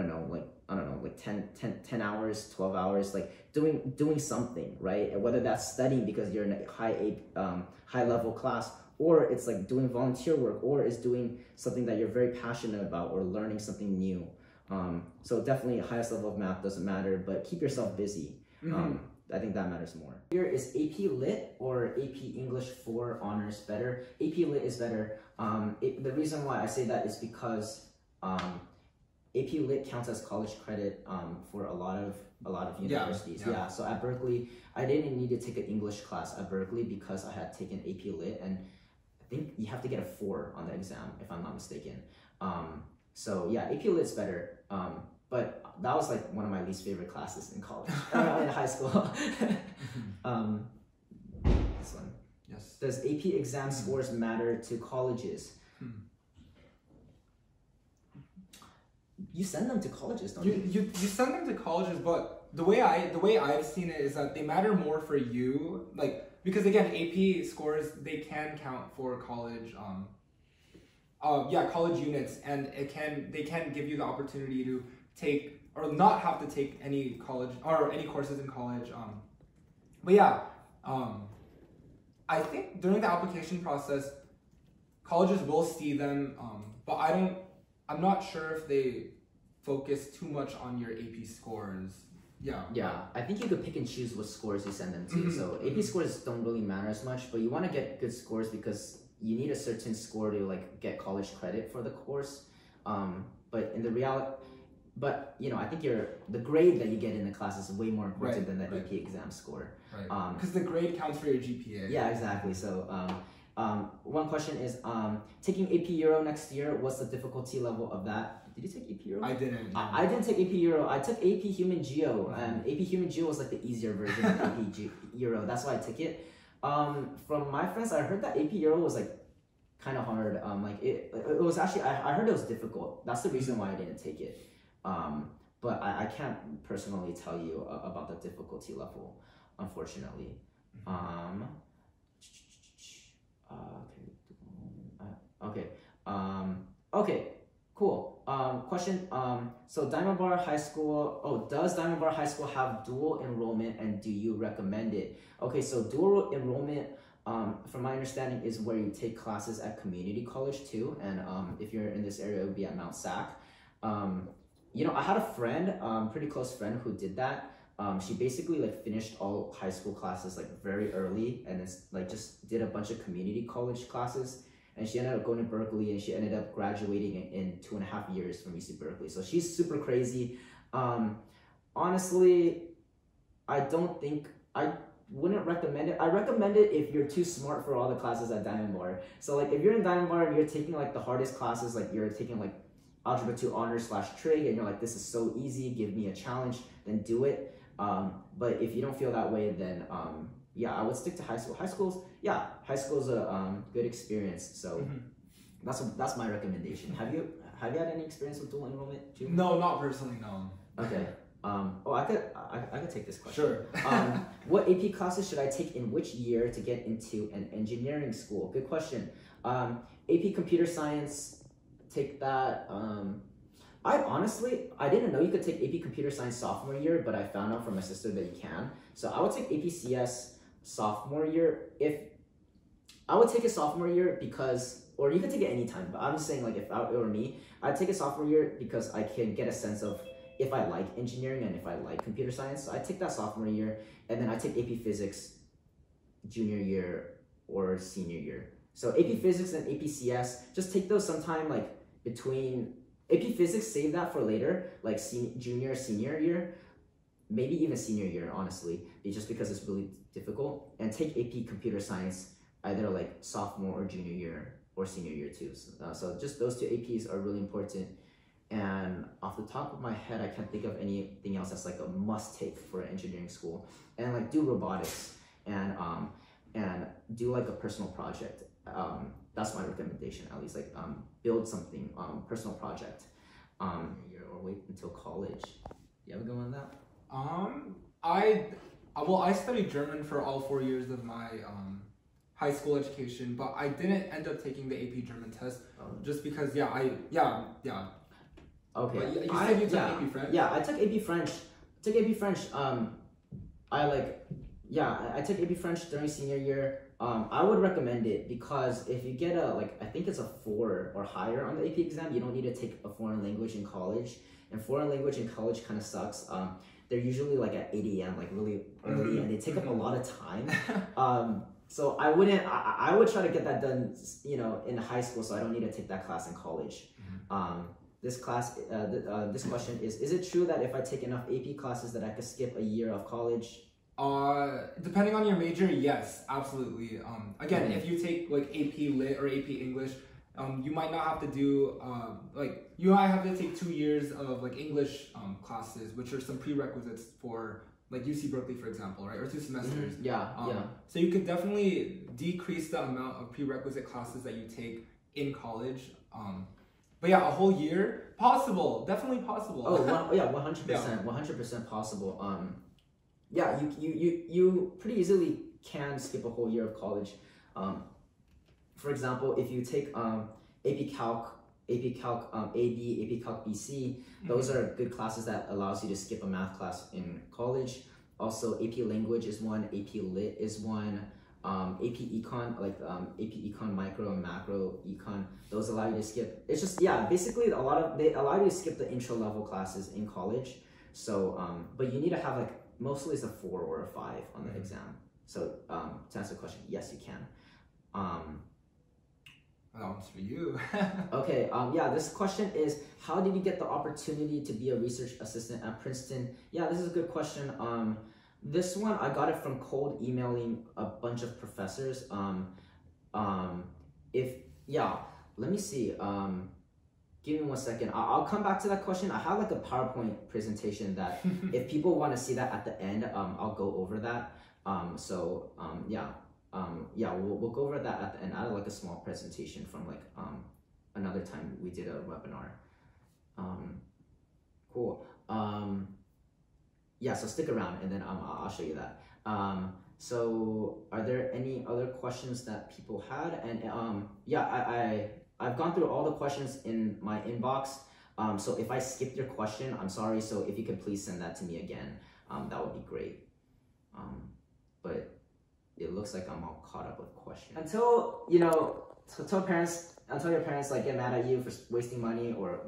know, like I don't know, like 10 hours, 12 hours, like doing something, right? And whether that's studying because you're in a high level class, or it's like doing volunteer work, or it's doing something that you're very passionate about, or learning something new. So definitely highest level of math doesn't matter, but keep yourself busy. I think that matters more. Here is AP Lit or AP English 4 honors better. AP Lit is better. The reason why I say that is because AP Lit counts as college credit for a lot of universities. Yeah. So at Berkeley, I didn't need to take an English class at Berkeley because I had taken AP Lit, and I think you have to get a 4 on the exam if I'm not mistaken. So yeah, AP Lit's better. But that was like one of my least favorite classes in college, in high school. This one. Yes. Does AP exam scores matter to colleges? You send them to colleges, don't you? You send them to colleges, but the way I've seen it is that they matter more for you, like, because again, AP scores, they can count for college college units, and they can give you the opportunity to take or not have to take any college or any courses in college. But yeah, I think during the application process, colleges will see them, but I'm not sure if they focus too much on your AP scores. Yeah, I think you could pick and choose what scores you send them to. So AP scores don't really matter as much, but you want to get good scores because you need a certain score to like get college credit for the course. But in the reality, I think the grade that you get in the class is way more important than the AP exam score. Right. Because the grade counts for your GPA. Yeah, exactly. So one question is, taking AP Euro next year, what's the difficulty level of that? Did you take AP Euro? I didn't. I didn't take AP Euro. I took AP Human Geo, and AP Human Geo was like the easier version of AP Euro. That's why I took it. From my friends, I heard that AP Euro was like kind of hard. It was actually, I heard it was difficult. That's the reason why I didn't take it. But I can't personally tell you about the difficulty level, unfortunately. Okay, cool. Question, so Diamond Bar High School, does Diamond Bar High School have dual enrollment, and do you recommend it? Okay, so dual enrollment, from my understanding, is where you take classes at community college too, and if you're in this area, it would be at Mount Sac. I had a friend, pretty close friend, who did that. She basically like finished all high school classes like very early, and it's like just did a bunch of community college classes, and she ended up going to Berkeley, and she ended up graduating in 2.5 years from UC Berkeley. So she's super crazy. Honestly, I wouldn't recommend it. I recommend it if you're too smart for all the classes at Diamond Bar. So like if you're in Diamond Bar and you're taking like the hardest classes, like you're taking like Algebra 2 honors / trig, and you're like, this is so easy, give me a challenge, then do it. But if you don't feel that way, then I would stick to high school. High school's a good experience. So that's my recommendation. Have you had any experience with dual enrollment, June? No, not personally, no. Okay. I could take this question. Sure. What AP classes should I take in which year to get into an engineering school? Good question. AP Computer Science. Take that. I didn't know you could take AP Computer Science sophomore year, but I found out from my sister that you can. So I would take AP CS sophomore year. I would take it sophomore year or you could take it anytime, but I'm just saying, like, if it were me, I'd take it sophomore year because I can get a sense of if I like engineering and if I like computer science. So I take that sophomore year, and then I take AP Physics junior year or senior year. So AP Physics and AP CS, just take those sometime like between AP Physics, save that for later, like junior, senior year, maybe even senior year, honestly, just because it's really difficult. And take AP Computer Science either like sophomore or junior year or senior year too. So just those two APs are really important. And off the top of my head, I can't think of anything else that's like a must take for an engineering school. And like do robotics and do like a personal project. That's my recommendation, at least, like build something, personal project, or wait until college. You ever go on that? I studied German for all 4 years of my high school education, but I didn't end up taking the AP German test just because, Okay. But you said you took AP French? Yeah, I took AP French. I took AP French during senior year. I would recommend it because if you get I think it's a 4 or higher on the AP exam, you don't need to take a foreign language in college. And foreign language in college kind of sucks. They're usually like at 8 a.m., like really early, and they take up a lot of time. So I would try to get that done, in high school, so I don't need to take that class in college. This question is it true that if I take enough AP classes that I could skip a year of college? Depending on your major, yes, absolutely. Again, if you take like AP Lit or AP English, you might not have to do you might have to take 2 years of like English classes, which are some prerequisites for like UC Berkeley, for example, right? Or 2 semesters. So you could definitely decrease the amount of prerequisite classes that you take in college. But yeah, a whole year, possible, definitely possible. 100%, 100% possible. You pretty easily can skip a whole year of college. For example, if you take AP Calc AD, AP Calc BC, those are good classes that allows you to skip a math class in college. Also, AP Language is one, AP Lit is one, AP Econ, AP Econ Micro and Macro Econ, those allow you to skip. It's just, basically they allow you to skip the intro level classes in college. So, but you need to have mostly it's a 4 or a 5 on the exam. So, to answer the question, yes, you can. That one's for you. Okay, this question is, how did you get the opportunity to be a research assistant at Princeton? Yeah, this is a good question. This one, I got it from cold emailing a bunch of professors. Let me see. Give me 1 second. I'll come back to that question. I have a PowerPoint presentation that if people want to see that at the end, I'll go over that. We'll go over that at the end. I had a small presentation from another time we did a webinar. Cool. So stick around and then I'll show you that. So are there any other questions that people had? And I've gone through all the questions in my inbox. So if I skipped your question, I'm sorry. So if you could please send that to me again, that would be great. But it looks like I'm all caught up with questions. Until your parents get mad at you for wasting money, or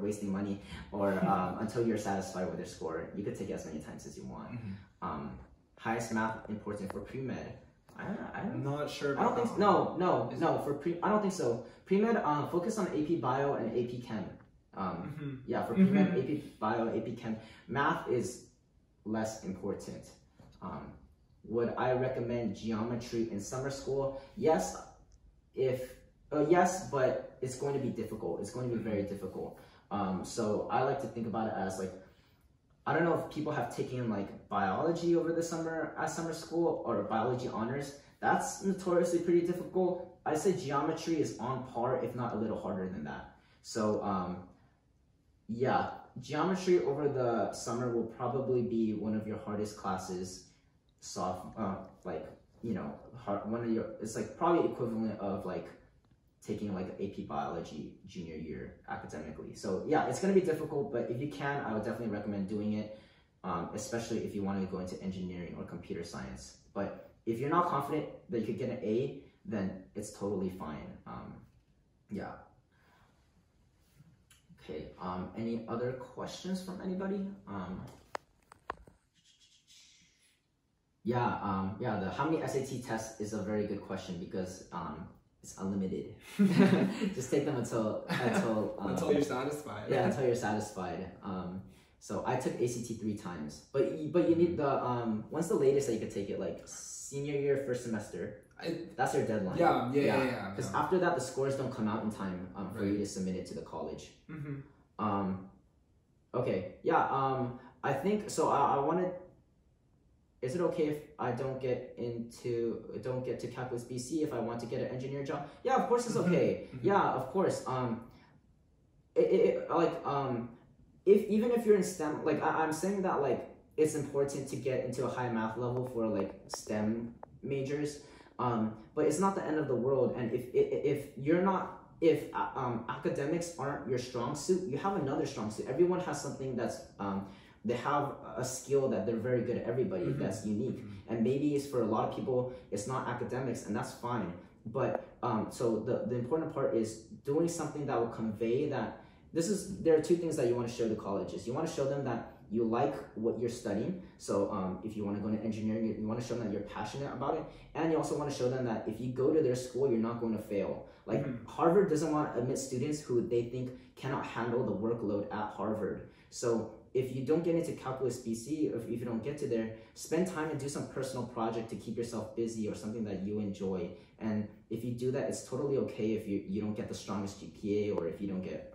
until you're satisfied with your score, you could take it as many times as you want. Highest math important for pre-med? I'm not sure. I don't think so. No. I don't think so. Pre-med, focus on AP Bio and AP Chem. For pre-med, AP Bio, AP Chem. Math is less important. Would I recommend geometry in summer school? Yes, but it's going to be difficult. It's going to be very difficult. So I like to think about it as I don't know if people have taken biology over the summer at summer school, or biology honors. That's notoriously pretty difficult. I say geometry is on par, if not a little harder than that. So geometry over the summer will probably be one of your hardest classes. It's probably equivalent of taking AP biology junior year academically. So it's going to be difficult, but if you can, I would definitely recommend doing it, especially if you want to go into engineering or computer science. But if you're not confident that you could get an A, then it's totally fine. Okay, any other questions from anybody? The how many SAT tests is a very good question because it's unlimited. Just take them until until you're satisfied. Yeah, until you're satisfied. So I took ACT 3 times, but you need the when's the latest that you could take it? Senior year, first semester. That's your deadline. Yeah. Because after that, the scores don't come out in time for you to submit it to the college. Okay. I think so. I wanted. Is it okay if I don't get to Calculus BC if I want to get an engineer job? Yeah, of course it's okay. Yeah, of course. Even if you're in STEM, I'm saying that it's important to get into a high math level for STEM majors. But it's not the end of the world. And if you're not if academics aren't your strong suit, you have another strong suit. Everyone has something that's they have a skill that they're very good at. Everybody that's unique, and maybe it's for a lot of people it's not academics, and that's fine. But so the important part is doing something that will convey that there are two things that you want to show to colleges. You want to show them that you like what you're studying. So if you want to go into engineering, you want to show them that you're passionate about it. And you also want to show them that if you go to their school, you're not going to fail. Like Harvard doesn't want to admit students who they think cannot handle the workload at Harvard. So if you don't get into Calculus BC, or if you don't get to there, spend time and do some personal project to keep yourself busy or something that you enjoy. And if you do that, it's totally okay if you don't get the strongest GPA or if you don't get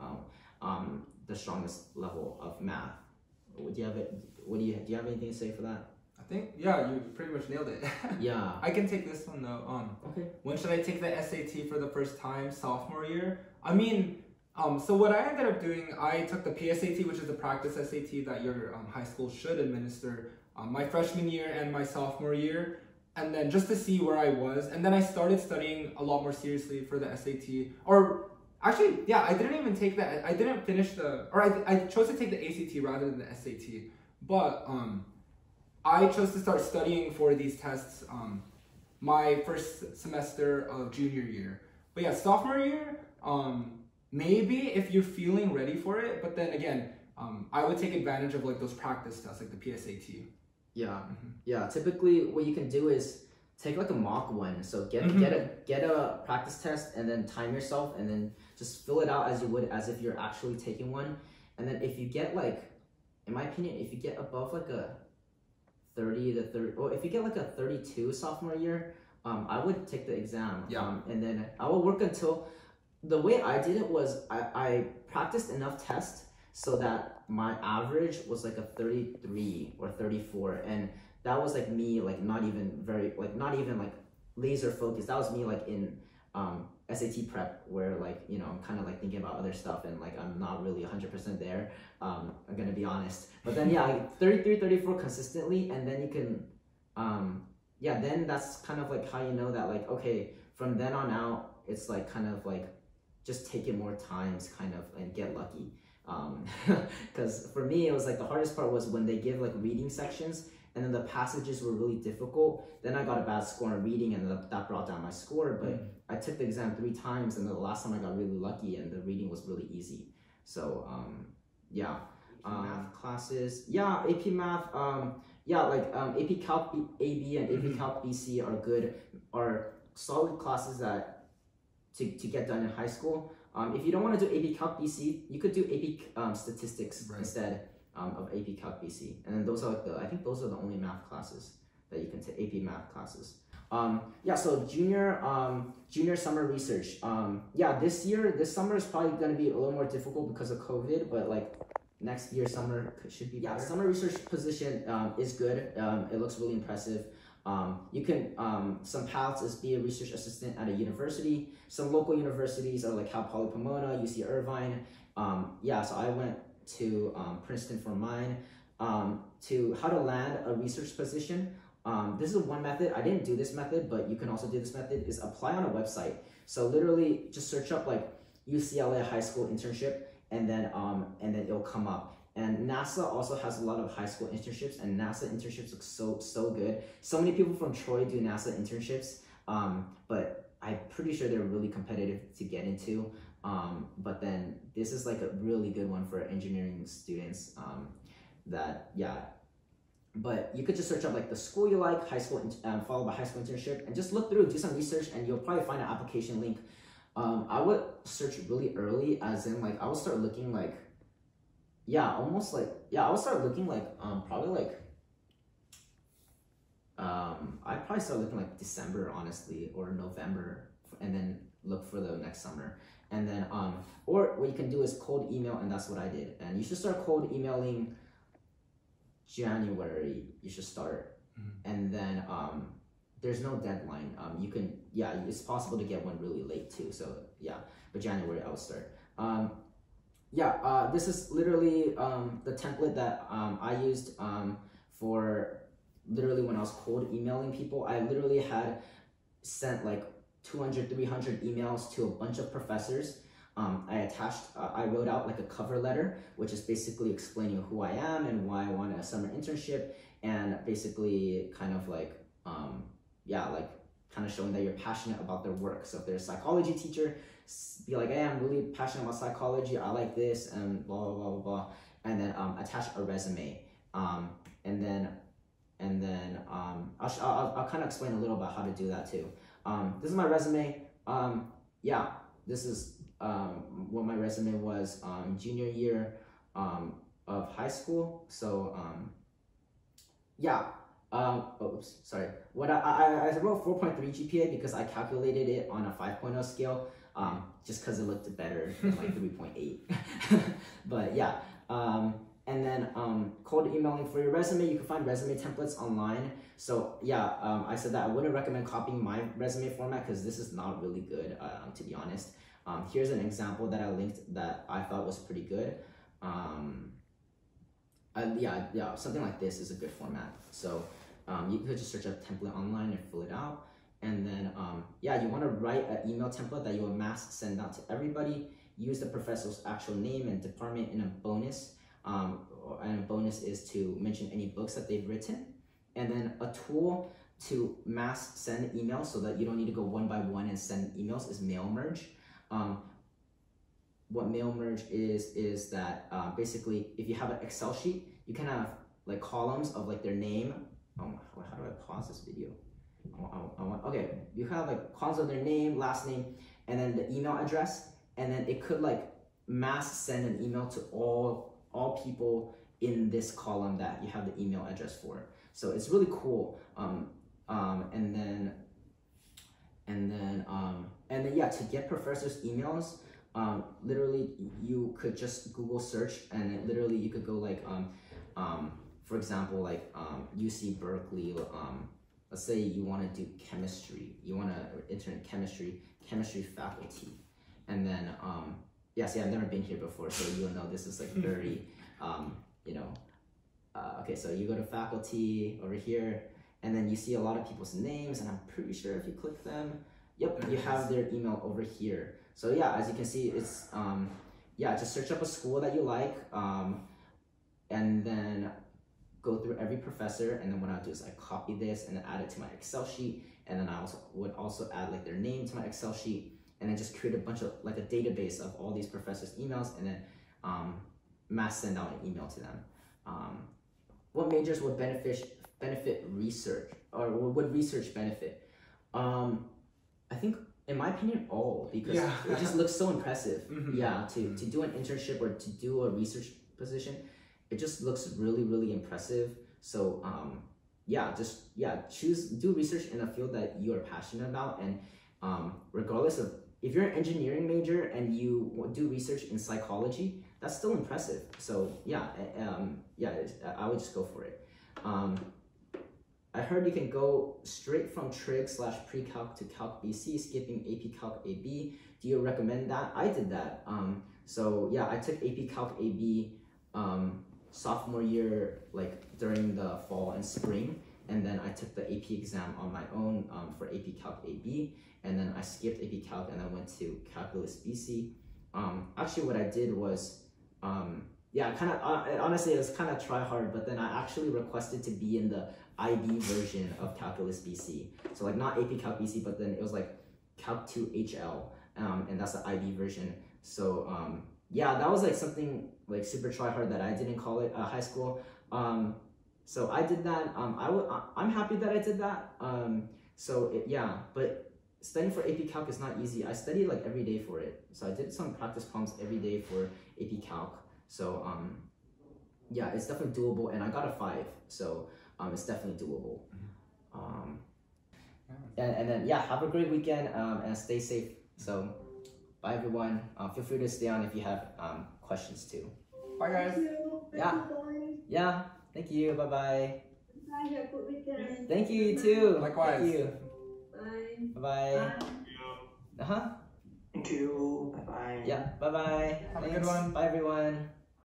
the strongest level of math. Do you have anything to say for that? I think, yeah, you pretty much nailed it. Yeah. I can take this one though. Okay. When should I take the SAT for the first time? Sophomore year? I mean, so what I ended up doing, I took the PSAT, which is the practice SAT that your high school should administer, my freshman year and my sophomore year, and then just to see where I was. And then I started studying a lot more seriously for the SAT, or actually, yeah, I didn't even take that. I didn't finish I chose to take the ACT rather than the SAT. But I chose to start studying for these tests my first semester of junior year. But yeah, sophomore year, maybe if you're feeling ready for it. But then again, I would take advantage of like those practice tests, like the PSAT. Yeah, yeah. Typically, what you can do is take like a mock one. So get a practice test and then time yourself and then just fill it out as you would as if you're actually taking one. And then if you get like, in my opinion, if you get above like a 30 to 30, or if you get like a 32 sophomore year, I would take the exam. Yeah. And then I will work until, the way I did it was I practiced enough tests so that my average was like a 33 or 34, and that was like me, like not even like laser focused. That was me like in SAT prep, where like, you know, I'm kind of like thinking about other stuff and like I'm not really 100% there. I'm gonna be honest. But then yeah, like 33, 34 consistently, and then you can yeah, then that's kind of like how you know that like, okay, from then on out, it's like kind of like just take it more times kind of and get lucky. Because for me, it was like the hardest part was when they give like reading sections and then the passages were really difficult. Then I got a bad score in reading and that brought down my score. But I took the exam 3 times and the last time I got really lucky and the reading was really easy. So yeah. Math classes, yeah, AP Math, yeah, like AP Calc AB and AP Calc BC are solid classes that to get done in high school. If you don't want to do AP Calc BC, you could do AP Statistics instead of AP Calc BC. And then those are like I think those are the only math classes that you can take, AP Math classes. Yeah, so junior summer research. Yeah, this summer is probably going to be a little more difficult because of COVID, but like next year summer should be better. Yeah, summer research position is good. It looks really impressive. You can, some paths is be a research assistant at a university. Some local universities are like Cal Poly Pomona, UC Irvine. Yeah, so I went to Princeton for mine. To how to land a research position. This is one method. I didn't do this method, but you can also do this method, is apply on a website. So literally just search up like UCLA high school internship, and then it'll come up. And NASA also has a lot of high school internships, and NASA internships look so good. So many people from Troy do NASA internships, but I'm pretty sure they're really competitive to get into. But then this is like a really good one for engineering students. That, yeah. But you could just search up like the school you like, high school, followed by high school internship, and just look through, do some research, and you'll probably find an application link. I would search really early, as in like I would start looking like, I would start looking like probably like I'd probably start looking like December, honestly, or November, and then look for the next summer. And then or what you can do is cold email, and that's what I did. And you should start cold emailing January. You should start, and then there's no deadline. You can, it's possible to get one really late too. So yeah, but January I would start. This is literally the template that I used for literally when I was cold emailing people. I literally had sent like 200, 300 emails to a bunch of professors. I wrote out like a cover letter, which is basically explaining who I am and why I want a summer internship, and basically kind of like, kind of showing that you're passionate about their work. So if they're a psychology teacher, be like, hey, I'm really passionate about psychology, I like this, and blah, blah, blah, blah, blah. And then attach a resume. And then I'll kind of explain a little about how to do that too. This is my resume. This is what my resume was junior year of high school. So oops, sorry. What I wrote 4.3 GPA because I calculated it on a 5.0 scale, just because it looked better than like 3.8. But yeah. And then cold emailing for your resume. You can find resume templates online. So yeah, I said that I wouldn't recommend copying my resume format because this is not really good, to be honest. Here's an example that I linked that I thought was pretty good. Something like this is a good format. So you could just search a template online and fill it out. And then you want to write an email template that you will mass send out to everybody. Use the professor's actual name and department in a bonus. And a bonus is to mention any books that they've written. And then a tool to mass send emails so that you don't need to go one by one and send emails is mail merge. What mail merge is that basically if you have an Excel sheet, you can have like columns of like their name. How do I pause this video? Okay, you have like columns of their name, last name, and then the email address, and then it could like mass send an email to all people in this column that you have the email address for. So it's really cool. And then to get professors' emails, literally you could just Google search, and literally you could go like for example, like UC Berkeley. Let's say you want to do chemistry. You want to intern in chemistry faculty, and then see, I've never been here before, so you'll know this is like very, okay, so you go to faculty over here, and then you see a lot of people's names, and I'm pretty sure if you click them, yep, you have their email over here. So yeah, as you can see, it's, just search up a school that you like, and then go through every professor, and then what I'll do is I copy this and then add it to my Excel sheet, and then I would also add like their name to my Excel sheet, and then just create a bunch of like a database of all these professors' emails, and then mass send out an email to them. What majors would benefit research, or would research benefit? I think, in my opinion, all, because it just looks so impressive. To do an internship or to do a research position, it just looks really, really impressive. So do research in a field that you are passionate about, and regardless of if you're an engineering major and you do research in psychology, that's still impressive. So I would just go for it. I heard you can go straight from trig/pre-calc to Calc BC, skipping AP Calc AB. Do you recommend that? I did that. I took AP Calc AB sophomore year, like during the fall and spring, and then I took the AP exam on my own for AP Calc AB, and then I skipped AP Calc and I went to Calculus BC. Actually, what I did was, honestly, it was kind of try hard, but then I actually requested to be in the IB version of Calculus BC. So like not AP Calc BC, but then it was like Calc 2 HL, and that's the IB version. So that was like something like super try hard that I did in college, high school. So I did that. I'm happy that I did that. But studying for AP Calc is not easy. I studied like every day for it. So I did some practice problems every day for AP Calc. So it's definitely doable, and I got a 5. So it's definitely doable. And then have a great weekend and stay safe. So bye everyone. Feel free to stay on if you have questions too. Bye guys. Yeah. Thank you. Bye bye. Bye. Have a good weekend. Thank you, you too. Likewise. Thank you. Bye. Bye. Bye. Thank you. Bye bye. Yeah. Bye bye. Have a good one. Bye everyone.